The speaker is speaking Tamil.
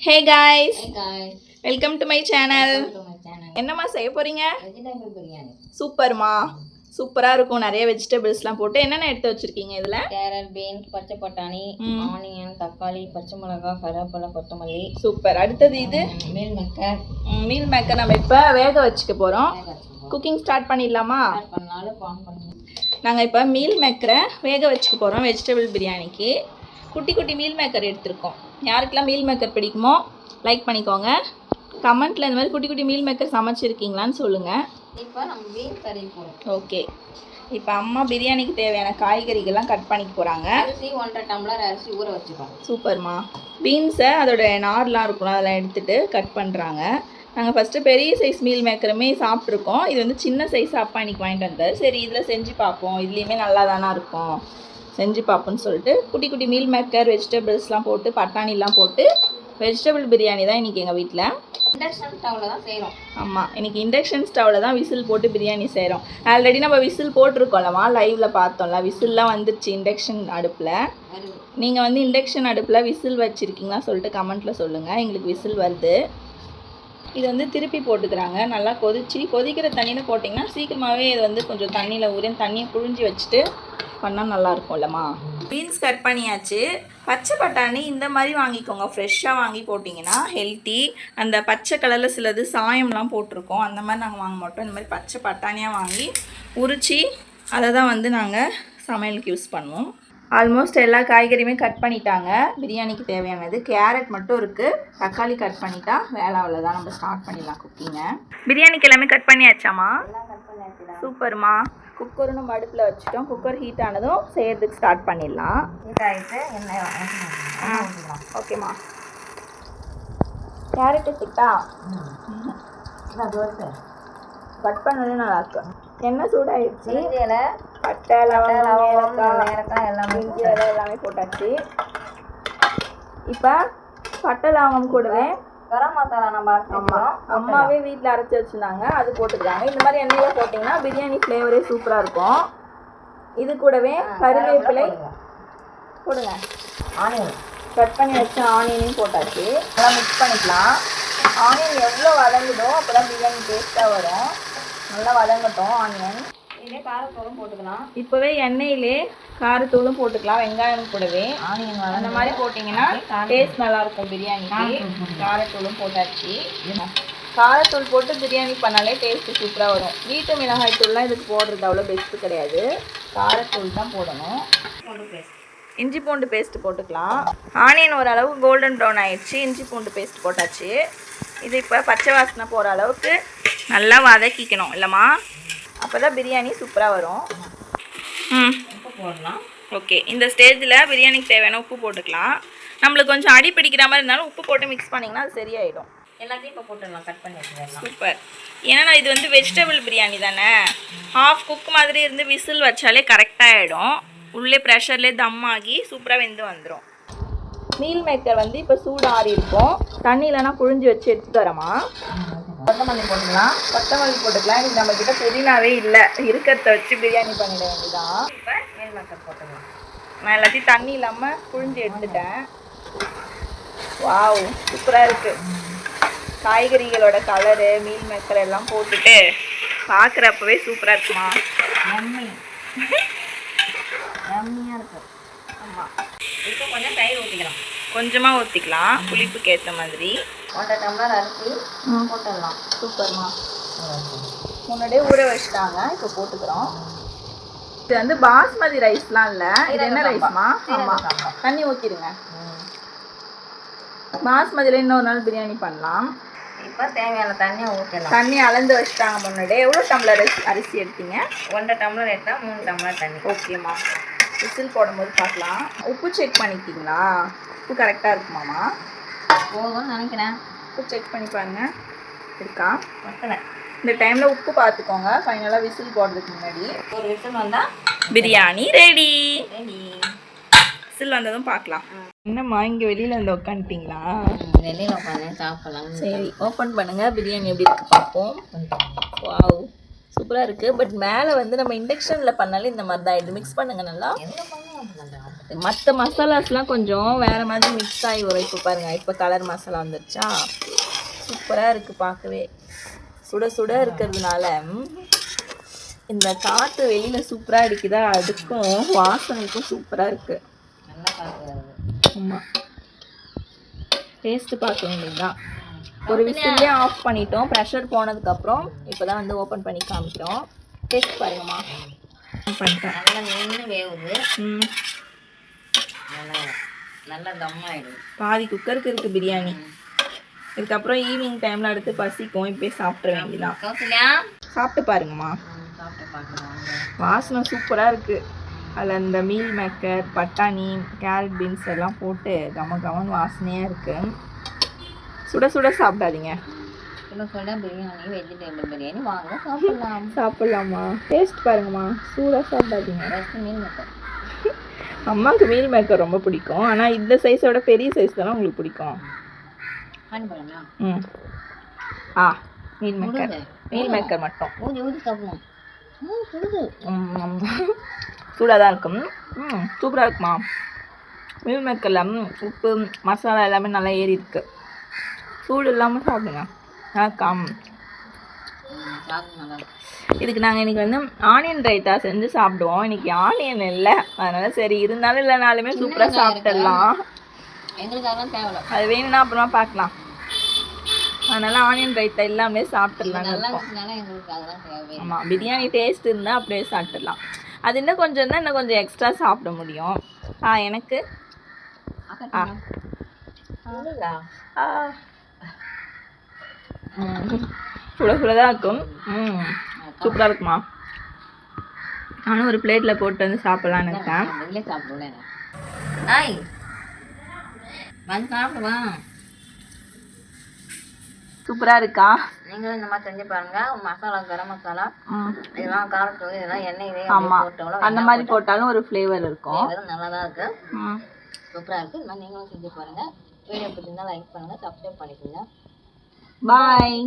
Hey guys, Hey guys, welcome to my channel. welcome to my channel. என்னம்மா செய்ய போறீங்க? Vegetable biryani. சூப்பர்மா. சூப்பரா இருக்கும். நிறைய வெஜிடபிள்ஸ்லாம் போட்டு என்னென்ன எடுத்து வச்சிருக்கீங்க இதுல? கேரட், பீன்ஸ், பச்சை பட்டாணி, ஆனியன், தக்காளி, பச்சை மிளகாய், கருவேப்பிலை, கொத்தமல்லி. சூப்பர். அடுத்தது இது மீல் மேக்கர். மீல் மேக்கர் நம்ம இப்ப வேக வச்சுக்க போறோம். குக்கிங் ஸ்டார்ட் பண்ணிடலாமா? ஸ்டார்ட் பண்ணாலும் ஆன் பண்ணுங்க. நாங்க இப்ப மீல் மேக்கரை வேக வச்சுக்க போறோம் வெஜிடபிள் பிரியாணிக்கு. குட்டி குட்டி மீல் மேக்கர் எடுத்துருக்கோம். யாருக்கெல்லாம் மீல் மேக்கர் பிடிக்குமோ லைக் பண்ணிக்கோங்க. கமெண்ட்டில் இந்த மாதிரி குட்டி குட்டி மீல் மேக்கர் சமைச்சிருக்கீங்களான்னு சொல்லுங்கள். இப்போ நம்ம பீன்ஸ் கறி போகிறோம். ஓகே, இப்போ அம்மா பிரியாணிக்கு தேவையான காய்கறிகள்லாம் கட் பண்ணிக்க போகிறாங்க. அரிசி 1.5 டம்ளர் அரிசி ஊற வச்சுக்கோங்க. சூப்பர்மா. பீன்ஸை அதோட நார்லாம் இருக்கணும் அதெல்லாம் எடுத்துகிட்டு கட் பண்ணுறாங்க. நாங்கள் ஃபஸ்ட்டு பெரிய சைஸ் மீல் மேக்கருமே சாப்பிட்ருக்கோம். இது வந்து சின்ன சைஸ் அப்பா இன்னைக்கு வாங்கிட்டு வந்தார். சரி இதில் செஞ்சு பார்ப்போம், இதுலேயுமே நல்லா தானே இருக்கும், செஞ்சு பார்ப்போன்னு சொல்லிட்டு குட்டி குட்டி மீல் மேக்கர் வெஜிடபிள்ஸ்லாம் போட்டு பட்டாணிலாம் போட்டு வெஜிடபிள் பிரியாணி தான் இன்றைக்கி எங்கள் வீட்டில். இண்டக்ஷன் ஸ்டவ்வில் தான் செய்கிறோம். ஆமாம், இன்றைக்கி இண்டக்ஷன் ஸ்டவ்வில் தான் விசில் போட்டு பிரியாணி செய்கிறோம். ஆல்ரெடி நம்ம விசில் போட்டிருக்கோம்லம்மா, லைவில் பார்த்தோம்ல, விசில்லாம் வந்துருச்சு இண்டக்ஷன் அடுப்பில். நீங்கள் வந்து இண்டக்ஷன் அடுப்பில் விசில் வச்சுருக்கீங்களா சொல்லிட்டு கமெண்ட்டில் சொல்லுங்கள். எங்களுக்கு விசில் வருது. இது வந்து திருப்பி போட்டுக்கிறாங்க. நல்லா கொதிக்கிற தண்ணியில் போட்டிங்கன்னா சீக்கிரமாகவே இது வந்து கொஞ்சம் தண்ணியில் ஊறி தண்ணியை புழிஞ்சி வச்சுட்டு பண்ணால் நல்லாயிருக்கும் இல்லைம்மா. பீன்ஸ் கட் பண்ணியாச்சு. பச்சை பட்டாணி இந்த மாதிரி வாங்கிக்கோங்க, ஃப்ரெஷ்ஷாக வாங்கி போட்டிங்கன்னா ஹெல்த்தி. அந்த பச்சை கலரில் சிலது சாயம்லாம் போட்டிருக்கோம், அந்த மாதிரி நாங்கள் வாங்க மாட்டோம். இந்த மாதிரி பச்சை பட்டாணியாக வாங்கி உரித்து அதை தான் வந்து நாங்கள் சமையலுக்கு யூஸ் பண்ணுவோம். ஆல்மோஸ்ட் எல்லா காய்கறியுமே கட் பண்ணிட்டாங்க. பிரியாணிக்கு தேவையானது கேரட் மட்டும் இருக்குது. தக்காளி கட் பண்ணிட்டா வேலை அவ்வளோதான். நம்ம ஸ்டார்ட் பண்ணிடலாம் குக்கிங்கை. பிரியாணிக்கு எல்லாமே கட் பண்ணியாச்சாம்மா? சூப்பர்மா. குக்கரும் நம்ம அடுப்பில் வச்சுட்டோம். குக்கர் ஹீட் ஆனதும் செய்யறதுக்கு ஸ்டார்ட் பண்ணிடலாம். ஓகேம்மா. கேரட் எடுத்துக்கிட்டா கட் பண்ணது நல்லா இருக்கு. எண்ணெய் சூடாயிடுச்சு. பட்டை லவங்கம் எல்லாமே போட்டாச்சு. இப்போ பட்டை லவங்கம் கூடவே கரம் மசாலா நம்ம அம்மாவே வீட்டில் அரைச்சி வச்சுருந்தாங்க, அது போட்டுக்கிறாங்க. இந்த மாதிரி எண்ணெயில் போட்டிங்கன்னா பிரியாணி ஃப்ளேவரே சூப்பராக இருக்கும். இது கூடவே கருவேப்பிலை போடுங்க. ஆனியன் கட் பண்ணி வச்ச ஆனியனையும் போட்டாச்சு. அதெல்லாம் மிக்ஸ் பண்ணிக்கலாம். ஆனியன் எவ்வளோ வதங்குதோ அப்போ தான் பிரியாணி டேஸ்ட்டாக வரும். நல்லா வதங்கட்டும் ஆனியன். இதே காரத்தூளும் போட்டுக்கலாம். இப்போவே எண்ணெயிலே காரத்தூளும் போட்டுக்கலாம். வெங்காயம் கூடவே ஆனியன் அந்த மாதிரி போட்டிங்கன்னா டேஸ்ட் நல்லாயிருக்கும் பிரியாணிக்கு. காரத்தூளும் போட்டாச்சு. காரத்தூள் போட்டு பிரியாணி பண்ணாலே டேஸ்ட்டு சூப்பராக வரும். வீட்டு மிளகாய் தூள்லாம் இதுக்கு போடுறது அவ்வளோ பெஸ்ட்டு கிடையாது. காரத்தூள் தான் போடணும். இஞ்சி பூண்டு பேஸ்ட்டு போட்டுக்கலாம். ஆனியன் ஓரளவு கோல்டன் ப்ரௌன் ஆயிடுச்சு. இஞ்சி பூண்டு பேஸ்ட் போட்டாச்சு. இது இப்போ பச்சை வாசனை போகிற அளவுக்கு நல்லா வதக்கிக்கணும் இல்லைம்மா, அப்போ தான் பிரியாணி சூப்பராக வரும். உப்பு போடலாம். ஓகே, இந்த ஸ்டேஜில் பிரியாணிக்கு தேவையான உப்பு போட்டுக்கலாம். நம்மளுக்கு கொஞ்சம் அடி பிடிக்கிற மாதிரி இருந்தாலும் உப்பு போட்டு மிக்ஸ் பண்ணிங்கன்னா அது சரியாயிடும். எல்லாத்தையும் இப்போ போட்டுடலாம், கட் பண்ணி வச்சுக்கலாம். சூப்பர். ஏன்னா இது வந்து வெஜிடபிள் பிரியாணி தானே, ஹாஃப் குக் மாதிரி இருந்து விசில் வச்சாலே கரெக்டாக ஆகிடும். உள்ளே ப்ரெஷர்லேயே தம் ஆகி சூப்பராக வெந்து வந்துடும். மீல் மேக்கர் வந்து இப்போ சூடு ஆறி இருக்கும். தண்ணி இல்லைனா புழிஞ்சு வச்சு எடுத்துட்டு வரமா. கொத்தமல்லி போட்டுக்கலாம். கொத்தமல்லி போட்டுக்கலாம். இன்றைக்கி நம்மக்கிட்ட புதினாவே இல்லை, இருக்கிறத வச்சு பிரியாணி பண்ணிட வேண்டியதான். இப்போ மீல் மேக்கர் போட்டுக்கலாம். நான் எல்லாத்தையும் தண்ணி இல்லாமல் புழிஞ்சு எடுத்துட்டேன். வாவ், சூப்பராக இருக்குது. காய்கறிகளோட கலரு மீல் மேக்கர் எல்லாம் போட்டுட்டு பார்க்குறப்பவே சூப்பராக இருக்குமா. எம்மியாக இருக்கும். ஆமாம். இப்போ கொஞ்சம் தயிர் ஊற்றிக்கலாம். கொஞ்சமாக ஊற்றிக்கலாம், புளிப்புக்கு ஏற்ற மாதிரி. 1.5 டம்ளர் அரிசி போட்டுடலாம். சூப்பர்மா. முன்னாடியே ஊற வச்சுட்டாங்க, இப்போ போட்டுக்கிறோம். இது வந்து பாஸ்மதி ரைஸ்லாம் இல்லை, இது என்ன ரைஸ்மா? ஆமாம், தண்ணி ஊற்றிடுங்க. பாஸ்மதியில் இன்னொரு நாள் பிரியாணி பண்ணலாம். இப்போ தேவையான தண்ணியை ஊற்றலாம். தண்ணி அளந்து வச்சுட்டாங்க முன்னாடியே. எவ்வளோ டம்ளர் அரிசி எடுத்தீங்க? 1.5 டம்ளர் எடுத்தால் 3 டம்ளர் தண்ணி. ஓகேம்மா. விசில் போடும்போது பார்க்கலாம். உப்பு செக் பண்ணிக்கிங்களா? உப்பு கரெக்டாக இருக்குமாம்மா? போதும்னு நினைக்கிறேன். உப்பு செக் பண்ணி பாருங்கள், இருக்கா? பத்தலை. இந்த டைமில் உப்பு பார்த்துக்கோங்க. ஃபைனலாக விசில் போடுறதுக்கு முன்னாடி ஒரு விசில் வந்தால் பிரியாணி ரெடி. ரெடி. விசில் வந்ததும் பார்க்கலாம். என்னம்மா இங்கே வெளியில் வந்து உட்காந்துட்டிங்களா? வெளியில் உட்காந்து சாப்பிடலாம். சரி, ஓப்பன் பண்ணுங்கள், பிரியாணி எப்படி இருக்கு பார்ப்போம். வாவ், சூப்பராக இருக்குது. பட் மேலே வந்து நம்ம இண்டக்ஷனில் பண்ணாலே இந்த மாதிரி தான். இது மிக்ஸ் பண்ணுங்கள் நல்லா. எந்த பண்ணலாம். மற்ற மசாலாஸ்லாம் கொஞ்சம் வேறு மாதிரி மிக்ஸ் ஆகி வரும். இப்போ பாருங்கள், இப்போ கலர் மசாலா வந்துருச்சா, சூப்பராக இருக்குது பார்க்கவே. சுட சுட இருக்கிறதுனால இந்த காற்று வெளியில் சூப்பராக அடிக்குதா, அதுக்கும் வாசனைக்கும் சூப்பராக இருக்குது. நல்லா பார்க்குறது. ஆமாம், டேஸ்ட்டு பார்க்க வேண்டியதுதான். ஒரு விசிலே ஆஃப் பண்ணிட்டோம். ப்ரெஷர் போனதுக்கப்புறம் இப்போ தான் வந்து ஓப்பன் பண்ணி காமிக்கிறோம். டேஸ்ட் பாருங்கம்மா. பண்ணிட்டேன். நல்லா நின்று வேவுது. நல்லா நல்லா தம்மாயிடுது. பாதி குக்கருக்கு இருக்குது பிரியாணி. இதுக்கப்புறம் ஈவினிங் டைமில் அடுத்து பசிக்கும், இப்போயே சாப்பிட்ற வேண்டியதான். கௌசல்யா சாப்பிட்டு பாருங்கம்மா. சாப்பிட்டு பார்க்கலாம். வாசனை சூப்பராக இருக்குது. அதில் இந்த மீல் மேக்கர், பட்டாணி, கேரட், பீன்ஸ் எல்லாம் போட்டு கம கமன்னு வாசனையாக இருக்குது. சுட சுட சாப்பிடாதீங்க. சுட சுட பிரியாணி, வெஜிடபிள் பிரியாணி வாங்க சாப்பிடலாம். சாப்பிட்லாமா? டேஸ்ட் பாருங்கம்மா, சூடாக சாப்பிடாதீங்க. First meal maker. அம்மாவுக்கு மீல் மேக்கர் ரொம்ப பிடிக்கும். ஆனால் இந்த சைஸோட பெரிய சைஸ் தானே உங்களுக்கு பிடிக்கும். ஆன் பண்ணலாமா? ம். மீல் மேக்கர், மீல் மேக்கர் மட்டும் ஊதி ஊதி சாப்பிடணும். சுடுது. சூடாக தான் இருக்கும். சூப்பராக இருக்குமா. மீல் மேக்கரில் உப்பு மசாலா எல்லாமே நல்லா ஏறி இருக்கு. சூடு இல்லாமல் சாப்பிடுங்க. நல்லா இதுக்கு நாங்கள் இன்றைக்கி வந்து ஆனியன் ரைத்தா செஞ்சு சாப்பிடுவோம். இன்றைக்கி ஆனியன் இல்லை, அதனால் சரி இருந்தாலும் இல்லைனாலுமே சூப்பராக சாப்பிட்டுடலாம். எங்களுக்கு அதெல்லாம் தேவையில்ல. அது வேணும்னா அப்புறமா பார்க்கலாம். அதனால் ஆனியன் ரைத்தா இல்லாமலே சாப்பிட்டுடலாம். எங்களுக்கு அதெல்லாம் தேவை. ஆமாம், பிரியாணி டேஸ்ட் இருந்தால் அப்படியே சாப்பிட்டுடலாம். அது இன்னும் கொஞ்சம் இருந்தால் இன்னும் கொஞ்சம் எக்ஸ்ட்ரா சாப்பிட முடியும். எனக்கு சுட சுடதான் இருக்கும். சூப்பராக இருக்குமா. நானும் ஒரு பிளேட்டில் போட்டு வந்து சாப்பிட்லான்னு இருக்கேன். சாப்பிடுவேன். வந்து சாப்பிடுவேன். சூப்பராக இருக்கா? நீங்களும் இந்த மாதிரி செஞ்சு பாருங்க. மசாலா, கரம் மசாலா, இதெல்லாம் காரத்தூள், இதெல்லாம் எண்ணெய் போட்டாலும் அந்த மாதிரி போட்டாலும் ஒரு ஃப்ளேவர் இருக்கும். நல்லா தான் இருக்கு. சூப்பராக இருக்கு. இந்த மாதிரி நீங்களும் செஞ்சு பாருங்க. வீடியோ பிடிச்சிருந்தா லைக் பண்ணுங்க, சப்ஸ்கிரைப் பண்ணிக்கோங்க. பாய்.